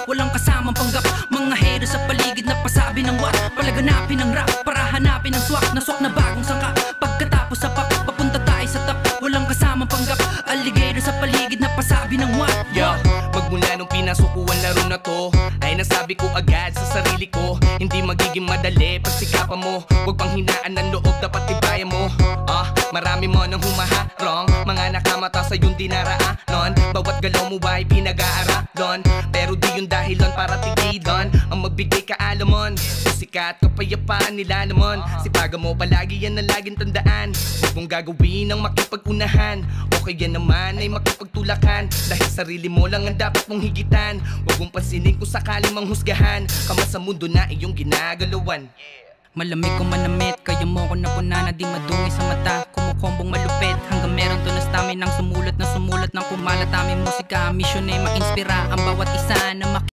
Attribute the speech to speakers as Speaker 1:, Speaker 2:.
Speaker 1: walang kasamang panggap. Mga haters sa paligid na pasabi ng what, palaganapin ng rap para hanapin ang swak na swak na bagong sangka. Pagkatapos sa pop, papunta tayo sa top, walang kasamang panggap. Alligator sa paligid na pasabi ng what.
Speaker 2: Yo, magmula nung pinasok ko ang laro na to, ay nasabi ko agad sa sarili ko, hindi magiging madali pagsikapan mo. Huwag pang hinaan ng loob, dapat ibayan mo. Marami mo nang humaharong, mga nakamata sa yung dinaraanon. Bawat galaw mo ay pinag-aaralon, pero di yung dahilan para tigidon ang magbigay kaalamon. Sikat, kapayapaan nila naman, sipagan mo palagi yan ang laging tandaan. Huwag mong gagawin ang makipag-unahan, o kaya naman ay makipagtulakan, dahil sarili mo lang ang dapat mong higitan. Huwag mong pansinin kung sakaling manghusgahan, kama sa mundo na iyong ginagalawan.
Speaker 1: Malamig kung manamit, kaya mo ko napuna na di madungi sa mata. Kumukombong malupit, hanggang meron to na stamin ng sumulat ng kumalat aming musika. Misyon ay ma-inspira ang bawat isa na